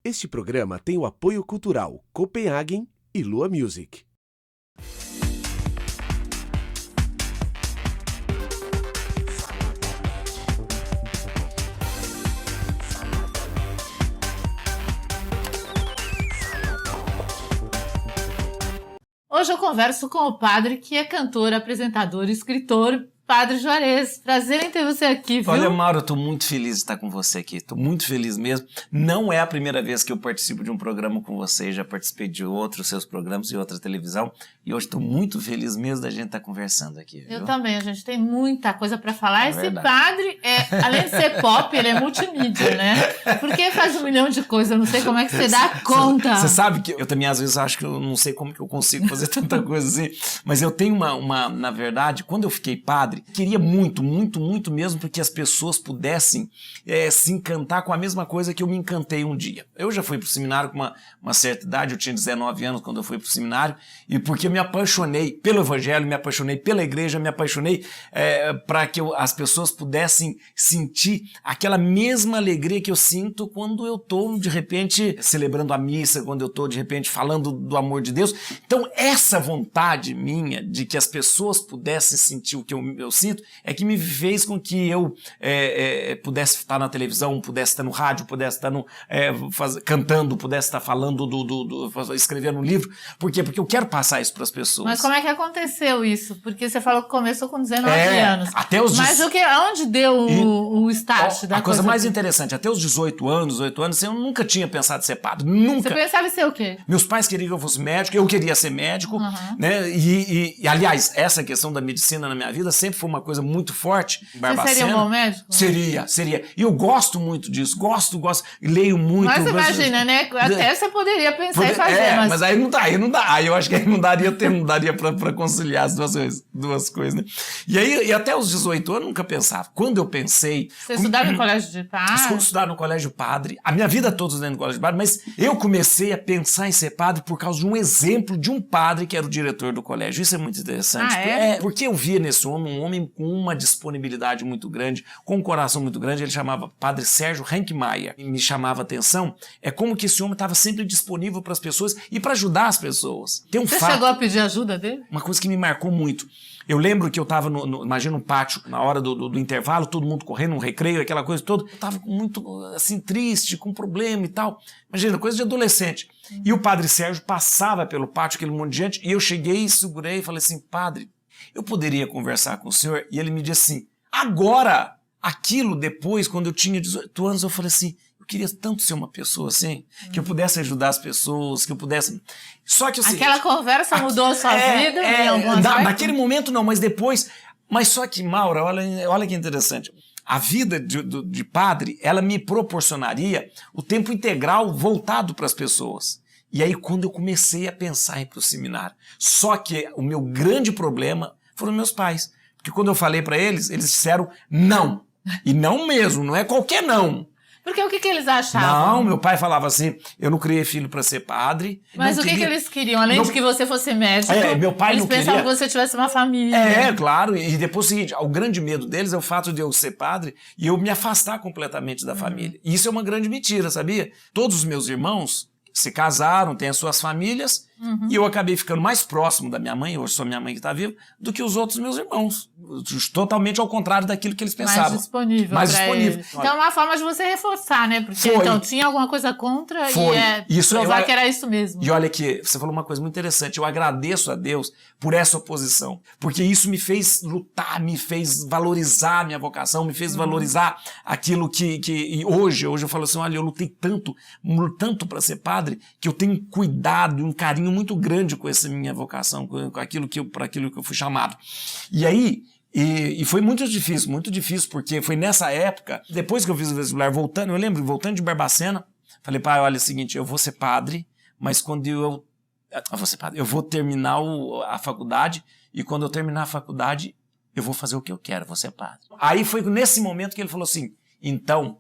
Este programa tem o apoio cultural Copenhagen e Lua Music. Hoje eu converso com o padre que é cantor, apresentador e escritor, Padre Juarez. Prazer em ter você aqui, viu? Olha, Mauro, eu tô muito feliz de estar com você aqui. Tô muito feliz mesmo. Não é a primeira vez que eu participo de um programa com você. Já participei de outros seus programas e outra televisão. E hoje tô muito feliz mesmo da gente estar conversando aqui, viu? Eu também. A gente tem muita coisa pra falar. Esse verdade. padre, além de ser pop, ele é multimídia, né? Porque faz 1 milhão de coisas. Eu não sei como é que você dá conta. Você sabe que eu também às vezes acho que eu não sei como que eu consigo fazer tanta coisa assim. Mas eu tenho na verdade, quando eu fiquei padre, queria muito mesmo porque as pessoas pudessem se encantar com a mesma coisa que eu me encantei um dia. Eu já fui pro seminário com uma certa idade, eu tinha 19 anos quando eu fui pro seminário, e porque eu me apaixonei pelo evangelho, me apaixonei pela igreja, me apaixonei para que as pessoas pudessem sentir aquela mesma alegria que eu sinto quando eu tô, de repente, celebrando a missa, quando eu tô, de repente, falando do amor de Deus. Então, essa vontade minha de que as pessoas pudessem sentir o que eu sinto, é que me fez com que eu pudesse estar na televisão, pudesse estar no rádio, pudesse estar cantando, pudesse estar falando, escrevendo um livro. Por quê? Porque eu quero passar isso para as pessoas. Mas como é que aconteceu isso? Porque você falou que começou com 19 anos. Até os Mas onde deu o start da coisa? A coisa mais interessante, até os 18 anos, eu nunca tinha pensado em ser padre. Nunca. Você pensava em ser o quê? Meus pais queriam que eu fosse médico, eu queria ser médico, né? E, aliás, essa questão da medicina na minha vida sempre foi uma coisa muito forte. Você seria um bom médico? Seria. E eu gosto muito disso, gosto, leio muito. Mas imagina, né? Até você poderia pensar em fazer, mas aí não dá. Aí eu acho que aí não daria pra conciliar as duas coisas, né? E até os 18 anos eu nunca pensava. Quando eu pensei... Você estudava no colégio de padre? Eu estudava no colégio padre. A minha vida toda dentro do colégio de padre, mas eu comecei a pensar em ser padre por causa de um exemplo de um padre que era o diretor do colégio. Isso é muito interessante. Porque eu via nesse homem um homem com uma disponibilidade muito grande, com um coração muito grande. Ele chamava Padre Sérgio Renkmeier. E me chamava a atenção, como que esse homem estava sempre disponível para as pessoas e para ajudar as pessoas. Você chegou a pedir ajuda dele? Uma coisa que me marcou muito. Eu lembro que eu estava imagina um pátio, na hora do intervalo, todo mundo correndo, um recreio, aquela coisa toda. Eu estava muito, assim, triste, com problema e tal. Imagina, coisa de adolescente. E o Padre Sérgio passava pelo pátio, aquele monte de gente, e eu cheguei, segurei e falei assim, padre, eu poderia conversar com o senhor? E ele me disse assim, agora! Aquilo depois, quando eu tinha 18 anos, eu falei assim, eu queria tanto ser uma pessoa assim, que eu pudesse ajudar as pessoas, que eu pudesse... Só que aquela conversa mudou a sua vida em algum aspecto? Naquele momento não, mas depois... Mas só que, Maura, olha que interessante. A vida de padre, ela me proporcionaria o tempo integral voltado para as pessoas. E aí, quando eu comecei a pensar em ir para o seminário, só que o meu grande problema foram meus pais. Porque quando eu falei para eles disseram não. E não mesmo, não é qualquer não. Porque o que eles achavam? Não, meu pai falava assim, eu não criei filho para ser padre. Mas o que eles queriam? Além de que você fosse médico, meu pai eles não pensavam queria... que você tivesse uma família. Claro. E depois o seguinte, o grande medo deles é o fato de eu ser padre e eu me afastar completamente da família. E isso é uma grande mentira, sabia? Todos os meus irmãos se casaram, têm as suas famílias, e eu acabei ficando mais próximo da minha mãe, hoje sou minha mãe que está viva, do que os outros meus irmãos. Totalmente ao contrário daquilo que eles pensavam. Mais disponível. Eles. Então é uma forma de você reforçar, né? Porque então tinha alguma coisa contra e provar que era isso mesmo. E olha que você falou uma coisa muito interessante, eu agradeço a Deus por essa oposição, porque isso me fez lutar, me fez valorizar a minha vocação, me fez valorizar aquilo e hoje eu falo assim, olha, eu lutei tanto para ser padre, que eu tenho cuidado, um carinho muito grande com essa minha vocação, com aquilo para aquilo que eu fui chamado. E aí, e foi muito difícil, porque foi nessa época, depois que eu fiz o vestibular, voltando de Barbacena, falei, pai, olha, é o seguinte, eu vou ser padre, mas quando eu vou terminar a faculdade, e quando eu terminar a faculdade, eu vou fazer o que eu quero, vou ser padre. Aí foi nesse momento que ele falou assim, então,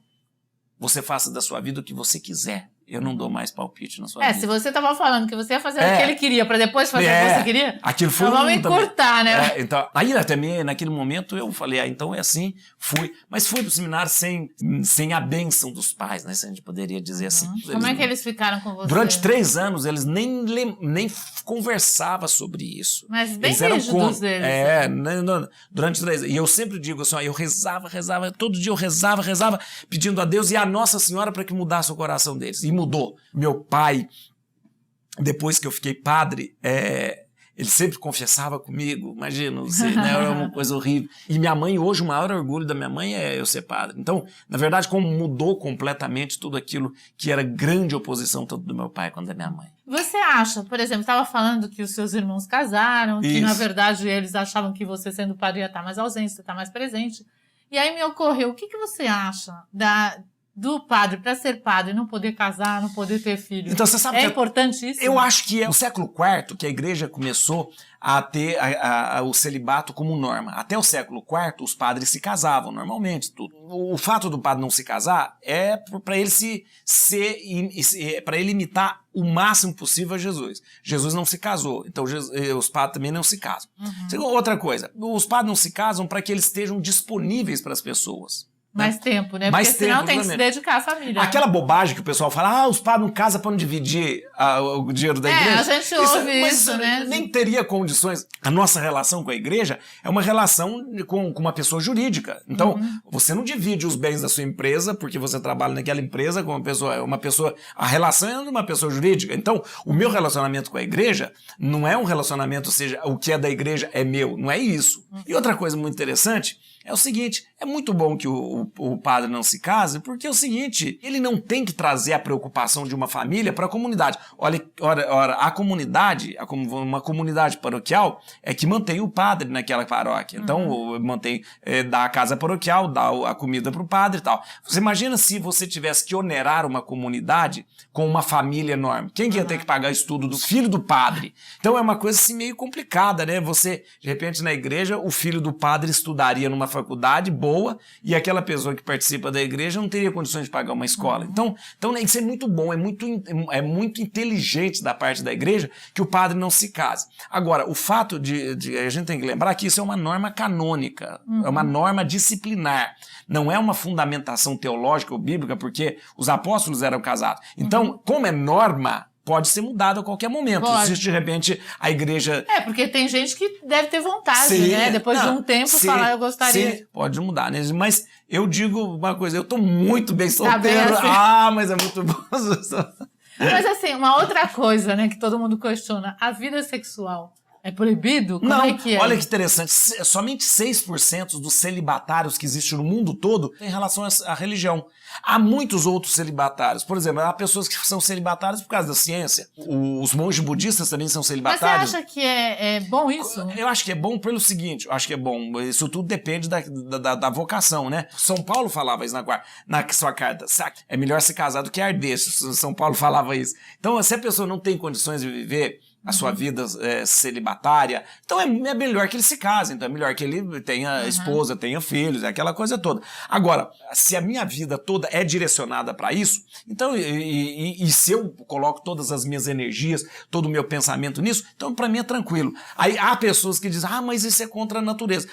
você faça da sua vida o que você quiser. eu não dou mais palpite na sua vida. Se você tava falando que você ia fazer o que ele queria pra depois fazer o que você queria, aquilo foi então vamos encurtar, né? Então, aí também, naquele momento, eu falei, então é assim, fui. Mas fui pro seminário sem a bênção dos pais, né? Se a gente poderia dizer assim. Como é que eles ficaram com você? Durante 3 anos, eles nem conversavam sobre isso. Mas bem rígidos deles. Durante 3 anos. E eu sempre digo assim, eu rezava, todo dia eu rezava, pedindo a Deus e a Nossa Senhora para que mudasse o coração deles. E mudou. Meu pai, depois que eu fiquei padre, ele sempre confessava comigo, imagina, né, era uma coisa horrível. E minha mãe, hoje, o maior orgulho da minha mãe é eu ser padre. Então, na verdade, como mudou completamente tudo aquilo que era grande oposição, tanto do meu pai quanto da minha mãe. Você acha, por exemplo, estava falando que os seus irmãos casaram, que na verdade eles achavam que você sendo padre ia estar mais ausente, você está mais presente. E aí me ocorreu, o que você acha do padre, para ser padre, não poder casar, não poder ter filho? Então, você sabe que importante isso? Eu acho que é no século IV que a igreja começou a ter o celibato como norma. Até o século IV, os padres se casavam normalmente. Tudo. O fato do padre não se casar é para ele para ele imitar o máximo possível a Jesus. Jesus não se casou, então os padres também não se casam. Outra coisa, os padres não se casam para que eles estejam disponíveis para as pessoas. Mais tempo, né? Porque senão tem que se dedicar à família. Aquela bobagem que o pessoal fala, os padres não casam para não dividir o dinheiro da igreja. A gente ouve isso, né? Nem teria condições. A nossa relação com a igreja é uma relação com uma pessoa jurídica. Então, você não divide os bens da sua empresa porque você trabalha naquela empresa com uma pessoa. A relação é de uma pessoa jurídica. Então, o meu relacionamento com a igreja não é um relacionamento, ou seja, o que é da igreja é meu. Não é isso. E outra coisa muito interessante é o seguinte, é muito bom que o padre não se case, porque é o seguinte, ele não tem que trazer a preocupação de uma família para a comunidade. Olha, a comunidade, uma comunidade paroquial, é que mantém o padre naquela paróquia. Então, dá a casa paroquial, dá a comida para o padre e tal. Você imagina se você tivesse que onerar uma comunidade com uma família enorme. Quem que ia ter que pagar o estudo do filho do padre? Então, é uma coisa assim meio complicada, né? Você, de repente, na igreja, o filho do padre estudaria numa faculdade boa e aquela pessoa que participa da igreja não teria condições de pagar uma escola. Então isso é muito bom, é muito inteligente da parte da igreja que o padre não se case. Agora, o fato de a gente tem que lembrar que isso é uma norma canônica, é uma norma disciplinar, não é uma fundamentação teológica ou bíblica, porque os apóstolos eram casados. Então, como é norma, pode ser mudado a qualquer momento. Se de repente a igreja... porque tem gente que deve ter vontade, né? Depois de um tempo falar, eu gostaria... Sim, pode mudar, né? Mas eu digo uma coisa, eu tô muito bem solteiro. Tá bem assim. Mas é muito bom. Mas assim, uma outra coisa, né, que todo mundo questiona, a vida sexual é proibido? Como é que é? Olha que interessante, somente 6% dos celibatários que existem no mundo todo em relação à religião. Há muitos outros celibatários. Por exemplo, há pessoas que são celibatárias por causa da ciência. Os monges budistas também são celibatários. Mas você acha que é bom isso? Eu acho que é bom pelo seguinte, eu acho que é bom, isso tudo depende da vocação, né? São Paulo falava isso na sua carta, é melhor se casar do que arder, São Paulo falava isso. Então, se a pessoa não tem condições de viver a sua vida celibatária, então é melhor que ele se case, então é melhor que ele tenha esposa, tenha filhos, aquela coisa toda. Agora, se a minha vida toda é direcionada para isso, então, e se eu coloco todas as minhas energias, todo o meu pensamento nisso, então para mim é tranquilo. Aí há pessoas que dizem, mas isso é contra a natureza.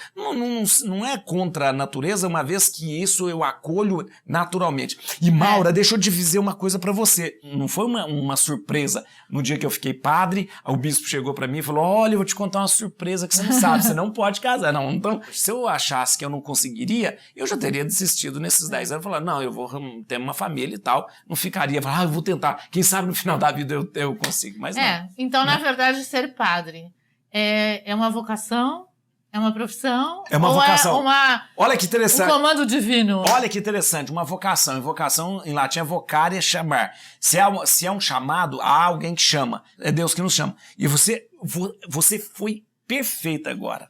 Não é contra a natureza, uma vez que isso eu acolho naturalmente. E Maura, deixa eu te dizer uma coisa para você, não foi uma surpresa no dia que eu fiquei padre. O bispo chegou pra mim e falou, olha, eu vou te contar uma surpresa que você não sabe, você não pode casar. Não, então, se eu achasse que eu não conseguiria, eu já teria desistido nesses 10 anos. Falar, não, eu vou ter uma família e tal, não ficaria, falar, eu vou tentar, quem sabe no final da vida eu consigo, mas não. Então, na verdade, ser padre é uma vocação? É uma profissão? É uma vocação. Olha que interessante. Um comando divino. Olha que interessante, uma vocação. E vocação em latim é vocare, é chamar. Se é um chamado, há alguém que chama. É Deus que nos chama. E você foi perfeita agora.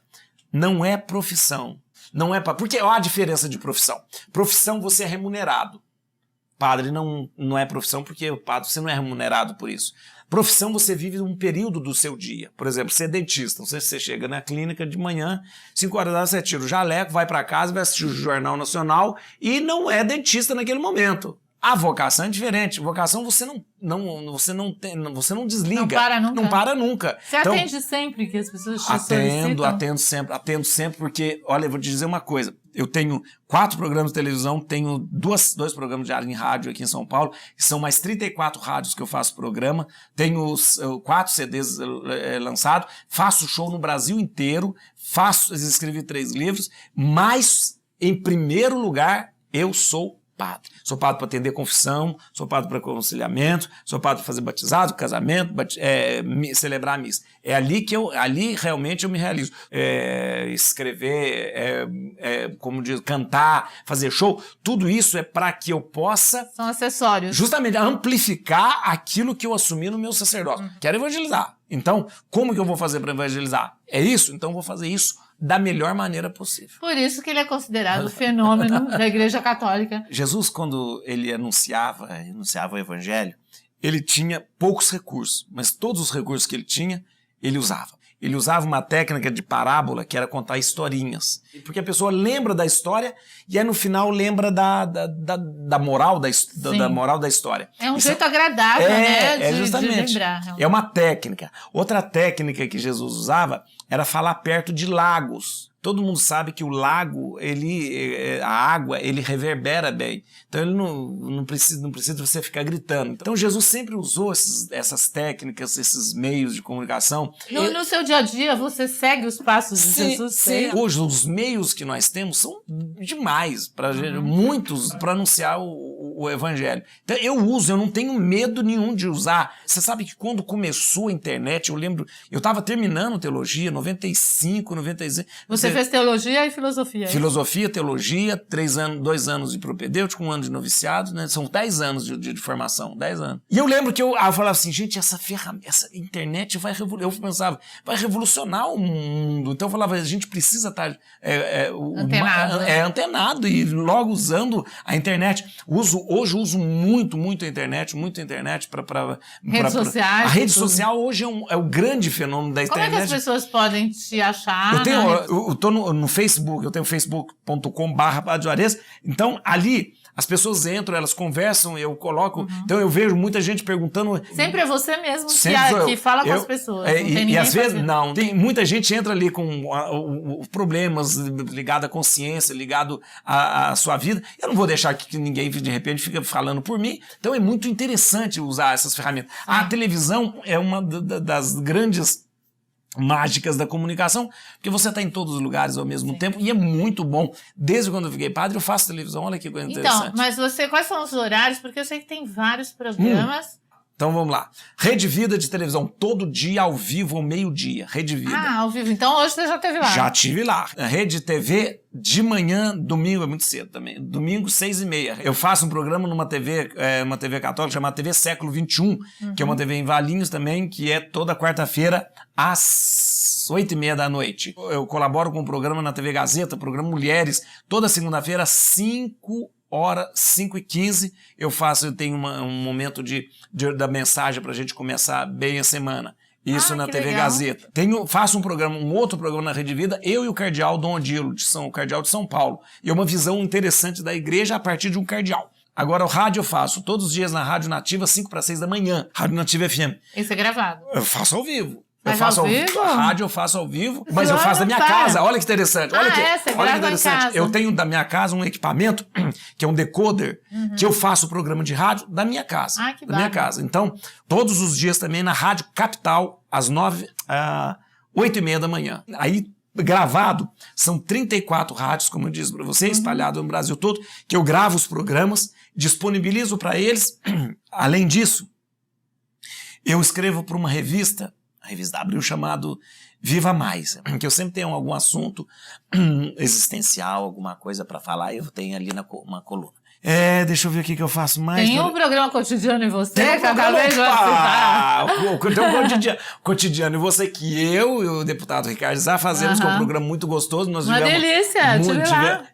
Não é profissão. Não é porque há a diferença de profissão. Profissão você é remunerado. Padre não é profissão porque o padre você não é remunerado por isso. Profissão você vive um período do seu dia. Por exemplo, você é dentista. Você chega na clínica de manhã, 5 horas da tarde, você tira o jaleco, vai para casa, vai assistir o Jornal Nacional e não é dentista naquele momento. A vocação é diferente. Vocação você não desliga. Não para nunca. Não para nunca. Você atende sempre que as pessoas te solicitam? Atendo sempre, porque, olha, eu vou te dizer uma coisa. Eu tenho 4 programas de televisão, tenho 2 programas diários em rádio aqui em São Paulo, que são mais 34 rádios que eu faço programa, tenho 4 CDs lançados, faço show no Brasil inteiro, escrevi 3 livros, mas, em primeiro lugar, eu sou padre. Sou padre para atender confissão, sou padre para aconselhamento, sou padre para fazer batizado, casamento, celebrar a missa. É ali que ali realmente eu me realizo. Escrever, como diz, cantar, fazer show, tudo isso é para que eu possa... São acessórios. Justamente amplificar aquilo que eu assumi no meu sacerdócio. Quero evangelizar. Então, como que eu vou fazer para evangelizar? É isso? Então eu vou fazer isso da melhor maneira possível. Por isso que ele é considerado o fenômeno da Igreja Católica. Jesus, quando ele anunciava o evangelho, ele tinha poucos recursos, mas todos os recursos que ele tinha, ele usava. Ele usava uma técnica de parábola, que era contar historinhas. Porque a pessoa lembra da história e aí no final lembra da moral da moral da história. É um jeito agradável, né? Justamente. De lembrar. Realmente. É uma técnica. Outra técnica que Jesus usava era falar perto de lagos. Todo mundo sabe que o lago, a água, ele reverbera bem. Então ele não precisa você ficar gritando. Então Jesus sempre usou essas técnicas, esses meios de comunicação. No seu dia a dia, você segue os passos de Jesus? Sim. Hoje, os meios que nós temos são demais, muitos, para anunciar o evangelho. Então eu não tenho medo nenhum de usar. Você sabe que quando começou a internet, eu lembro, eu estava terminando teologia, 95, 96. Você fez teologia e filosofia. Filosofia, teologia, 2 anos de propedêutico, 1 ano de noviciado, né? São 10 anos de formação, 10 anos. E eu lembro que eu falava assim, gente, essa internet vai revolucionar o mundo. Então eu falava, a gente precisa estar antenado e logo usando a internet. Hoje uso muito a internet, para redes sociais. A rede social hoje é o grande fenômeno da internet. Como é que as pessoas podem te achar? Eu tô no Facebook, eu tenho facebook.com/Padre Juarez, então ali as pessoas entram, elas conversam, eu coloco, então eu vejo muita gente perguntando... Sempre é você mesmo que fala com as pessoas, não tem ninguém às vezes, não, tem muita gente entra ali com problemas ligados à consciência, ligado à sua vida, eu não vou deixar que ninguém de repente fica falando por mim, então é muito interessante usar essas ferramentas. A televisão é uma das grandes mágicas da comunicação, porque você está em todos os lugares ao mesmo tempo e é muito bom. Desde quando eu fiquei padre, eu faço televisão, olha que coisa interessante. Então, mas quais são os horários? Porque eu sei que tem vários programas. Então vamos lá. Rede Vida de televisão, todo dia ao vivo, ao meio-dia. Rede Vida. Ao vivo. Então hoje você já esteve lá. Já tive lá. Rede TV de manhã, domingo é muito cedo também. Domingo, 6h30. Eu faço um programa numa TV, uma TV católica chamada TV Século XXI, que é uma TV em Valinhos também, que é toda quarta-feira às 8h30 da noite. Eu colaboro com um programa na TV Gazeta, programa Mulheres, toda segunda-feira, 5h15, eu tenho um momento da mensagem pra gente começar bem a semana. Isso na TV legal. Gazeta. Faço um outro programa na Rede Vida, eu e o cardeal Dom Odilo, o cardeal de São Paulo. E é uma visão interessante da igreja a partir de um cardeal. Agora, o rádio eu faço todos os dias na Rádio Nativa, 5h para 6 da manhã. Rádio Nativa FM. Isso é gravado? Eu faço ao vivo. Mas ao vivo? A rádio eu faço ao vivo, mas eu faço da minha casa. Olha que interessante. Olha que interessante. Eu tenho da minha casa um equipamento, que é um decoder, que eu faço o programa de rádio da minha casa. Que da minha casa. Então, todos os dias também na Rádio Capital, às 8h30 da manhã. Aí, gravado, são 34 rádios, como eu disse para você, espalhado no Brasil todo, que eu gravo os programas, disponibilizo para eles. Além disso, eu escrevo para uma revista, a revista Abril, chamado Viva Mais, que eu sempre tenho algum assunto existencial, alguma coisa para falar, eu tenho ali uma coluna. Deixa eu ver o que eu faço mais. Tem um programa cotidiano em você, cada vez vai citar. Tem um cotidiano em você que eu e o deputado Ricardo Zá fazemos, que é um programa muito gostoso. Nós delícia,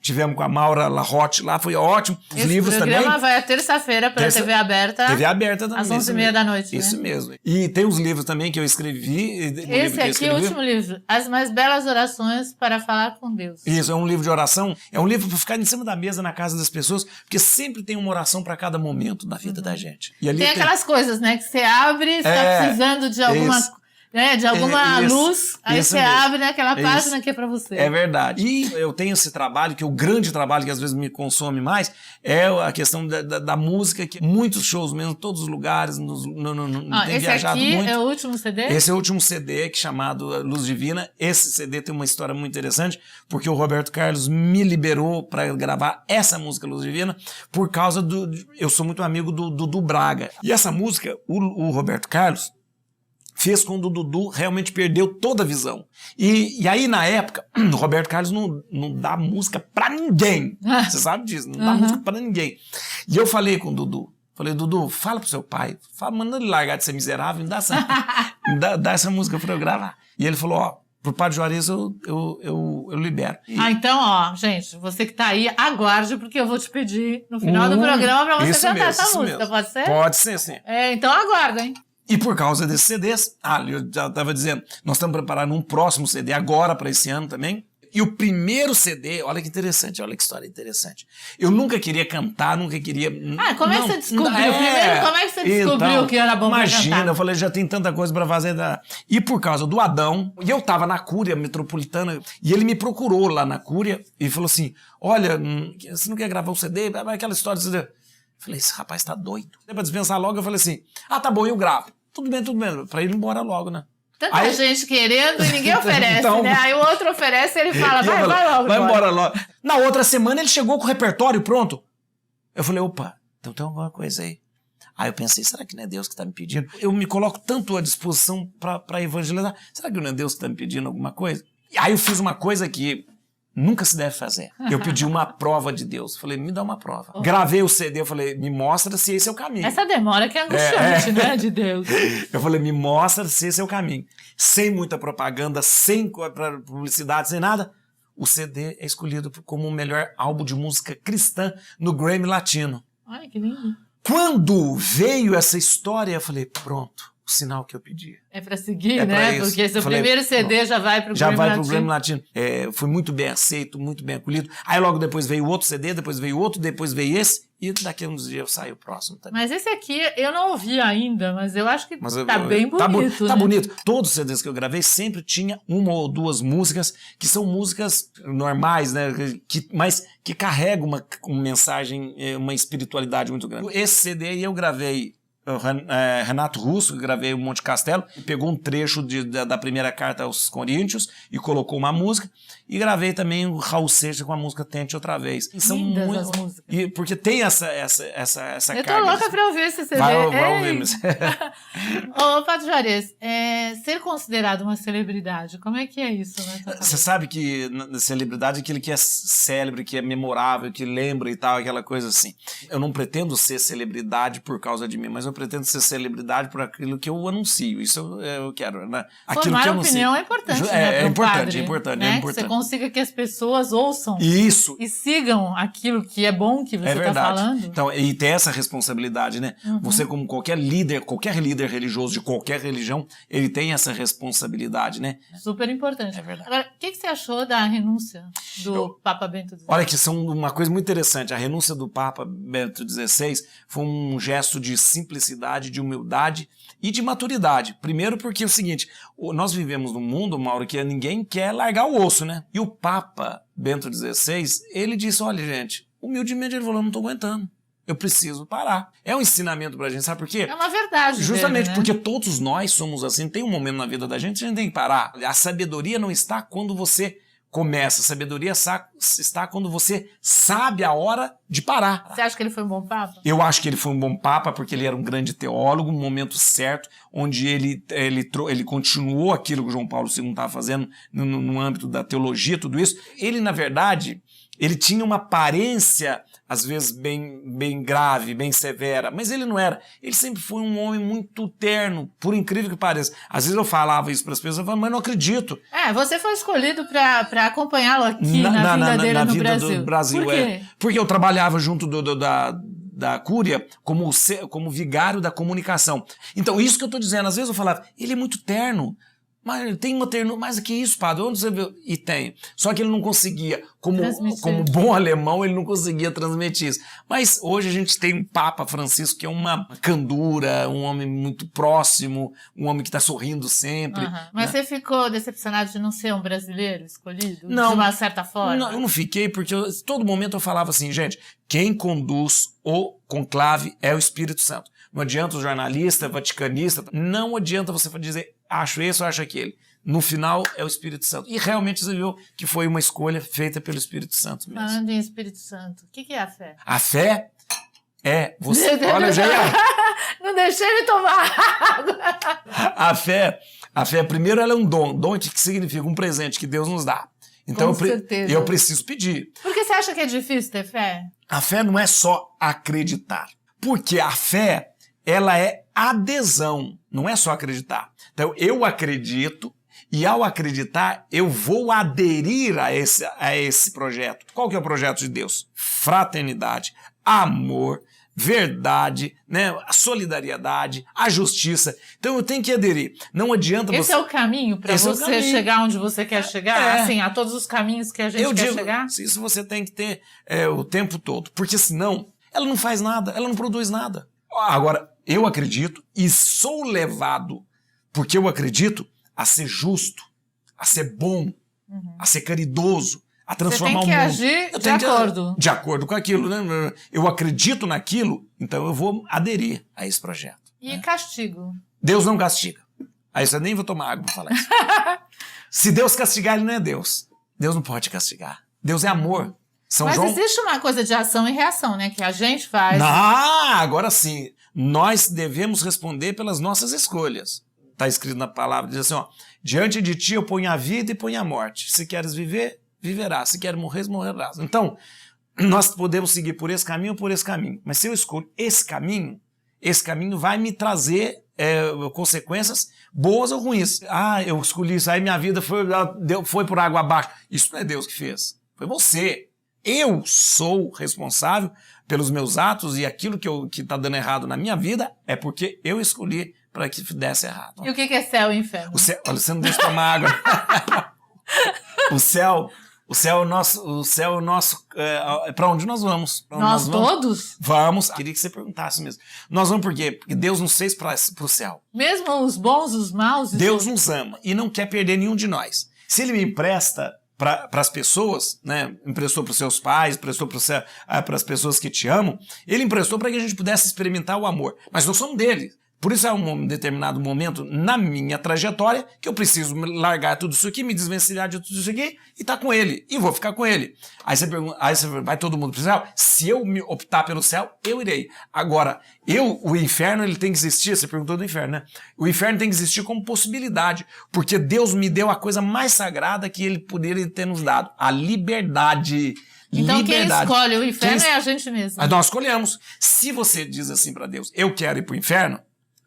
tivemos com a Maura Larrote lá, foi ótimo. Os livros também. Esse programa vai à terça-feira pela TV aberta. TV aberta também. Às 11h30 da noite. Isso mesmo. E tem os livros também que eu escrevi. Esse aqui é o último livro. As Mais Belas Orações para Falar com Deus. Isso, é um livro de oração. É um livro para ficar em cima da mesa na casa das pessoas, porque porque sempre tem uma oração para cada momento da vida da gente. E ali tem aquelas coisas, né, que você abre, você tá precisando de alguma... de alguma luz, aí você abre naquela página que é pra você. É verdade. E eu tenho esse trabalho, que é o grande trabalho que às vezes me consome mais, é a questão da música, que muitos shows mesmo, todos os lugares, tem viajado muito. Esse aqui é o último CD? Esse é o último CD, que é chamado Luz Divina. Esse CD tem uma história muito interessante, porque o Roberto Carlos me liberou para gravar essa música Luz Divina, por causa eu sou muito amigo do Dudu Braga. E essa música, o Roberto Carlos fez quando o Dudu realmente perdeu toda a visão. E aí, na época, o Roberto Carlos não dá música pra ninguém. Você sabe disso, não dá música pra ninguém. E eu falei com o Dudu, Dudu, fala pro seu pai, manda ele largar de ser miserável, dá essa música pra eu gravar. E ele falou, pro Padre Juarez eu libero. Então, gente, você que tá aí, aguarde, porque eu vou te pedir no final do programa pra você cantar essa música, mesmo. Pode ser? Pode ser, sim. Então aguarda, hein? E por causa desses CDs, eu já estava dizendo, nós estamos preparando um próximo CD agora para esse ano também. E o primeiro CD, olha que interessante, olha que história interessante. Eu nunca queria cantar, nunca queria... como é que você descobriu? Primeiro, como é que você descobriu que era bom pra cantar? Imagina, eu falei, já tem tanta coisa para fazer. E por causa do Adão, e eu estava na Cúria Metropolitana, e ele me procurou lá na Cúria e falou assim, olha, você não quer gravar um CD? Aquela história... Eu falei, esse rapaz tá doido. Para dispensar logo, eu falei assim, tá bom, eu gravo. Tudo bem, para ir embora logo, né? Tanta gente querendo e ninguém oferece, né? Aí o outro oferece e ele fala, vai logo. Vai embora logo. Na outra semana ele chegou com o repertório pronto. Eu falei, opa, então tem alguma coisa aí. Aí eu pensei, será que não é Deus que está me pedindo? Eu me coloco tanto à disposição para evangelizar. Será que não é Deus que está me pedindo alguma coisa? E aí eu fiz uma coisa que nunca se deve fazer. Eu pedi uma prova de Deus. Falei, me dá uma prova. Gravei o CD, eu falei, me mostra se esse é o caminho. Essa demora que é angustiante, né, de Deus. Eu falei, me mostra se esse é o caminho. Sem muita propaganda, sem publicidade, sem nada. O CD é escolhido como o melhor álbum de música cristã no Grammy Latino. Ai, que lindo. Quando veio essa história, eu falei, pronto. O sinal que eu pedi. É pra seguir, né? Porque seu primeiro CD já vai pro Grammy Latino. Já vai pro Grammy Latino. Foi muito bem aceito, muito bem acolhido. Aí logo depois veio outro CD, depois veio outro, depois veio esse. E daqui a uns dias sai o próximo também. Mas esse aqui eu não ouvi ainda, mas eu acho que tá bem bonito. Tá bonito. Todos os CDs que eu gravei sempre tinha uma ou duas músicas, que são músicas normais, né? Mas que carregam uma mensagem, uma espiritualidade muito grande. Esse CD aí eu gravei Renato Russo, que gravei o Monte Castelo, pegou um trecho da primeira carta aos Coríntios e colocou uma música, e gravei também o Raul Seixas com a música Tente Outra Vez. E são lindas as músicas. Porque tem essa eu carga. Eu tô louca pra ouvir esse CD. Vai ouvir. Ô, Padre Juarez, ser considerado uma celebridade, como é que é isso? Você sabe que celebridade é aquele que é célebre, que é memorável, que lembra e tal, aquela coisa assim. Eu não pretendo ser celebridade por causa de mim, mas eu pretendo ser celebridade por aquilo que eu anuncio. Isso eu quero, né? Formar opinião é importante, né? É importante, né? Que você consiga que as pessoas ouçam isso. E sigam aquilo que é bom que você está falando. Então, e ter essa responsabilidade, né? Você, como qualquer líder religioso de qualquer religião, ele tem essa responsabilidade, né? Super importante. É verdade. Agora, o que você achou da renúncia do Papa Bento XVI? Olha, que são uma coisa muito interessante. A renúncia do Papa Bento XVI foi um gesto de simplicidade, de humildade e de maturidade. Primeiro porque é o seguinte, nós vivemos num mundo, Mauro, que ninguém quer largar o osso, né? E o Papa Bento XVI, ele disse, olha, gente, humildemente ele falou, não estou aguentando. Eu preciso parar. É um ensinamento pra gente, sabe por quê? É uma verdade. Justamente dele, né? porque todos nós somos assim, tem um momento na vida da gente, a gente tem que parar. A sabedoria não está quando você começa. A sabedoria está quando você sabe a hora de parar. Você acha que ele foi um bom Papa? Eu acho que ele foi um bom Papa porque ele era um grande teólogo, um momento certo, onde ele continuou aquilo que o João Paulo II estava fazendo no âmbito da teologia, tudo isso. Ele, na verdade, ele tinha uma aparência, às vezes, bem grave, bem severa, mas ele não era. Ele sempre foi um homem muito terno, por incrível que pareça. Às vezes eu falava isso para as pessoas, eu falava, mas não acredito. Você foi escolhido para acompanhá-lo aqui na vida dele no Brasil. Do Brasil. Por quê? Porque eu trabalhava junto da Cúria como vigário da comunicação. Então, isso que eu estou dizendo, às vezes eu falava, ele é muito terno. Mas tem uma ternura, mais do que isso, padre, onde você viu? E tem. Só que ele não conseguia, como bom alemão, ele não conseguia transmitir isso. Mas hoje a gente tem um Papa Francisco que é uma candura, um homem muito próximo, um homem que está sorrindo sempre. Mas você ficou decepcionado de não ser um brasileiro escolhido? Não, de uma certa forma? Não, eu não fiquei, porque todo momento eu falava assim, gente, quem conduz o conclave é o Espírito Santo. Não adianta o jornalista, vaticanista, não adianta você dizer, acho esse ou acho aquele. No final é o Espírito Santo. E realmente você viu que foi uma escolha feita pelo Espírito Santo mesmo. Falando em Espírito Santo, o que é a fé? A fé é você... Olha, já não deixei ele tomar água. A fé, primeiro, ela é um dom. Dom que significa um presente que Deus nos dá. Então eu preciso pedir. Por que você acha que é difícil ter fé? A fé não é só acreditar. Porque a fé, ela é adesão, não é só acreditar. Então, eu acredito e, ao acreditar, eu vou aderir a esse projeto. Qual que é o projeto de Deus? Fraternidade, amor, verdade, né? A solidariedade, a justiça. Então, eu tenho que aderir. Não adianta Esse é o caminho para você chegar onde você quer chegar? Assim, a todos os caminhos que a gente quer chegar? Isso você tem que ter o tempo todo. Porque, senão, ela não faz nada, ela não produz nada. Agora, eu acredito e sou levado, porque eu acredito, a ser justo, a ser bom, a ser caridoso, a transformar o mundo. Você tem que agir de acordo. De acordo com aquilo, né? Eu acredito naquilo, então eu vou aderir a esse projeto. E castigo? Deus não castiga. Aí você nem vou tomar água para falar isso. Se Deus castigar, ele não é Deus. Deus não pode castigar. Deus é amor. Mas existe uma coisa de ação e reação, né? Que a gente faz. Agora sim. Nós devemos responder pelas nossas escolhas. Está escrito na palavra, diz assim, ó, diante de ti eu ponho a vida e ponho a morte. Se queres viver, viverás. Se queres morrer, morrerás. Então, nós podemos seguir por esse caminho ou por esse caminho. Mas se eu escolho esse caminho vai me trazer consequências boas ou ruins. Eu escolhi isso, aí minha vida foi por água abaixo. Isso não é Deus que fez. Foi você. Eu sou responsável pelos meus atos e aquilo que está dando errado na minha vida é porque eu escolhi para que desse errado. E o que é céu e inferno? Olha, você não deixa tomar água. O céu é o nosso... para onde nós vamos? Nós todos? Vamos. Queria que você perguntasse mesmo. Nós vamos por quê? Porque Deus nos fez para o céu. Mesmo os bons, os maus? Deus nos ama e não quer perder nenhum de nós. Se Ele me empresta para as pessoas, né? Emprestou para os seus pais, emprestou para as pessoas que te amam, Ele emprestou para que a gente pudesse experimentar o amor. Mas nós somos dele. Por isso, há um determinado momento na minha trajetória que eu preciso largar tudo isso aqui, me desvencilhar de tudo isso aqui e estar com ele. E vou ficar com ele. Aí você vai todo mundo para o céu? Se eu me optar pelo céu, eu irei. Agora, o inferno, ele tem que existir. Você perguntou do inferno, né? O inferno tem que existir como possibilidade. Porque Deus me deu a coisa mais sagrada que Ele poderia ter nos dado. A liberdade. Então quem escolhe o inferno é a gente mesmo. Nós escolhemos. Se você diz assim para Deus, eu quero ir para o inferno,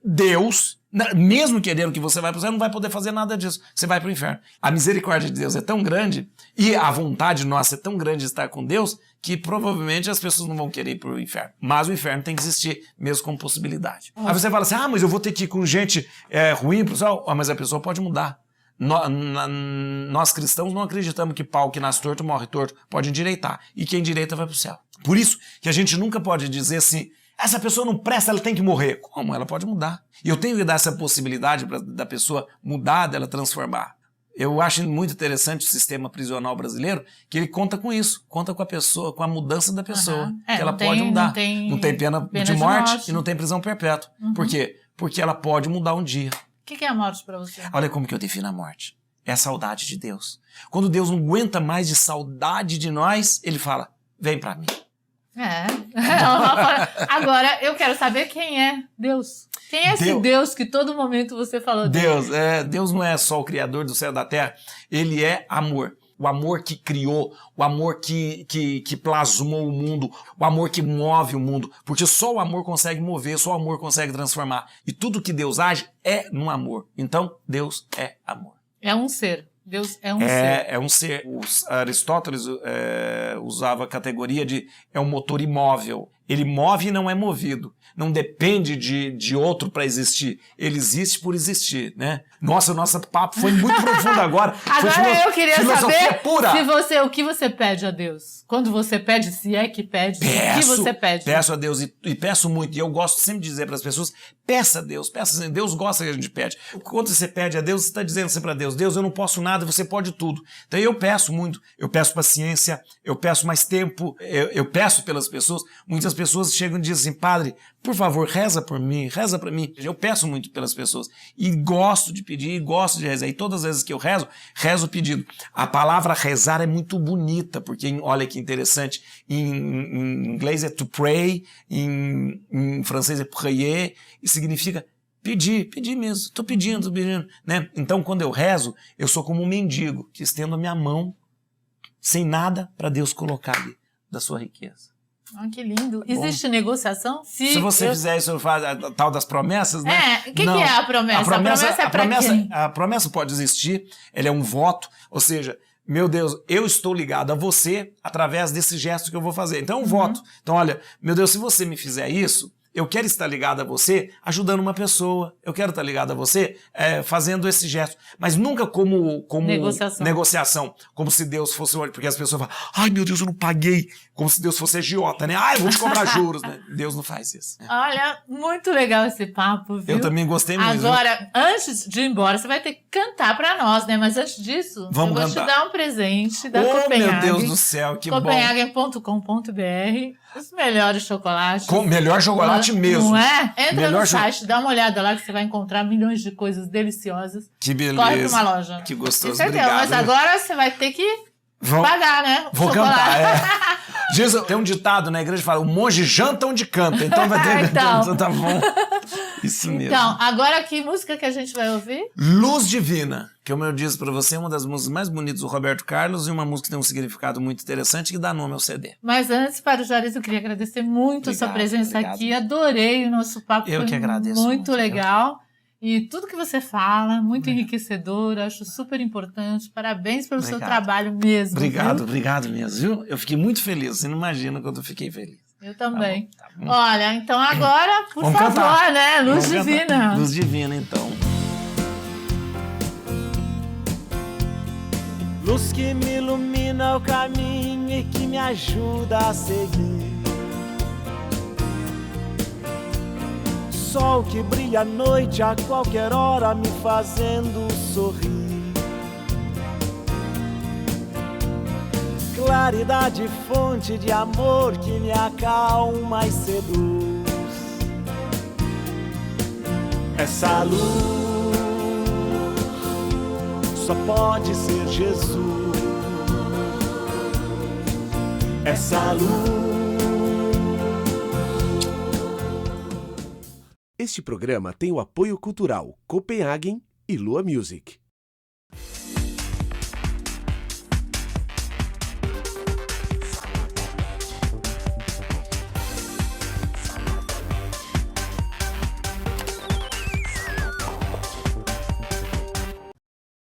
Deus, mesmo querendo que você vá para o céu, não vai poder fazer nada disso. Você vai para o inferno. A misericórdia de Deus é tão grande e a vontade nossa é tão grande de estar com Deus que provavelmente as pessoas não vão querer ir para o inferno. Mas o inferno tem que existir mesmo como possibilidade. Aí você fala assim, mas eu vou ter que ir com gente ruim para o céu. Mas a pessoa pode mudar. Nós cristãos não acreditamos que pau que nasce torto morre torto. Pode endireitar. E quem endireita vai para o céu. Por isso que a gente nunca pode dizer assim, essa pessoa não presta, ela tem que morrer. Como? Ela pode mudar. E eu tenho que dar essa possibilidade da pessoa mudar, dela transformar. Eu acho muito interessante o sistema prisional brasileiro, que ele conta com isso, conta com a pessoa, com a mudança da pessoa. Que ela pode mudar. Não tem pena de morte e não tem prisão perpétua. Por quê? Porque ela pode mudar um dia. O que é a morte para você? Olha como que eu defino a morte. É a saudade de Deus. Quando Deus não aguenta mais de saudade de nós, Ele fala, vem para mim. Agora, eu quero saber quem é Deus. Quem é esse Deus que todo momento você falou dele? Deus não é só o Criador do céu e da terra, Ele é amor. O amor que criou, o amor que plasmou o mundo, o amor que move o mundo. Porque só o amor consegue mover, só o amor consegue transformar. E tudo que Deus age é no amor. Então, Deus é amor. É um ser. Deus é um ser. É um ser. Aristóteles usava a categoria de um motor imóvel. Ele move e não é movido. Não depende de outro para existir. Ele existe por existir, né? Nossa, o nosso papo foi muito profundo agora. Agora eu queria saber pura. o que você pede a Deus. Quando você pede, se é que pede, o que você pede? Peço a Deus e peço muito. E eu gosto sempre de dizer para as pessoas, peça a Deus. Deus gosta que a gente pede. Quando você pede a Deus, você está dizendo sempre a Deus, Deus, eu não posso nada, você pode tudo. Então eu peço muito. Eu peço paciência, eu peço mais tempo, eu peço pelas pessoas. Muitas pessoas chegam e dizem assim, padre, por favor, reza por mim, reza para mim. Eu peço muito pelas pessoas. E gosto de pedir, gosto de rezar. E todas as vezes que eu rezo, rezo o pedido. A palavra rezar é muito bonita, porque, olha que interessante, em inglês é to pray, em francês é prier, e significa pedir mesmo. Estou pedindo, né? Então, quando eu rezo, eu sou como um mendigo, que estendo a minha mão, sem nada, para Deus colocar ali da sua riqueza. Ah, que lindo. Existe negociação? Se você fizer isso, eu faço a tal das promessas, né? O que é a promessa? A promessa é para quem? A promessa pode existir, ela é um voto, ou seja, meu Deus, eu estou ligado a você através desse gesto que eu vou fazer. Então é um voto. Então, olha, meu Deus, se você me fizer isso, eu quero estar ligado a você ajudando uma pessoa. Eu quero estar ligado a você fazendo esse gesto. Mas nunca como negociação. Como se Deus fosse... Porque as pessoas falam, ai meu Deus, eu não paguei. Como se Deus fosse agiota, né? Ai, eu vou te cobrar juros, né? Deus não faz isso. Olha, muito legal esse papo, viu? Eu também gostei muito. Agora, antes de ir embora, você vai ter que cantar pra nós, né? Mas antes disso, eu vou te dar um presente da Copenhagen. Meu Deus do céu, que bom. Copenhagen.com.br. Os melhores chocolates. Melhor chocolate mesmo. Não é? Entra no site, dá uma olhada lá que você vai encontrar milhões de coisas deliciosas. Que beleza. Corre pra uma loja. Que gostoso, certeza, obrigado. Mas agora você vai ter que pagar, né? Vou cantar, tem um ditado na igreja que fala, o monge janta onde canta. Então vai ter... então tá bom. Isso mesmo. Então, agora que música que a gente vai ouvir? Luz Divina, que como eu disse pra você, é uma das músicas mais bonitas do Roberto Carlos e uma música que tem um significado muito interessante que dá nome ao CD. Mas antes, para o Juarez, eu queria agradecer muito a sua presença aqui. Adorei o nosso papo. Eu que agradeço. Muito legal. E tudo que você fala, muito enriquecedor, acho super importante. Parabéns pelo seu trabalho mesmo. Obrigado mesmo, viu? Eu fiquei muito feliz, você não imagina quanto eu fiquei feliz. Eu também. Tá bom. Olha, então agora, por Vamos favor, cantar. né? Luz Divina. Luz Divina, então. Luz que me ilumina o caminho e que me ajuda a seguir. Sol que brilha à noite a qualquer hora me fazendo sorrir. Claridade, fonte de amor que me acalma e seduz. Essa luz só pode ser Jesus. Essa luz. Este programa tem o apoio cultural Copenhagen e Lua Music.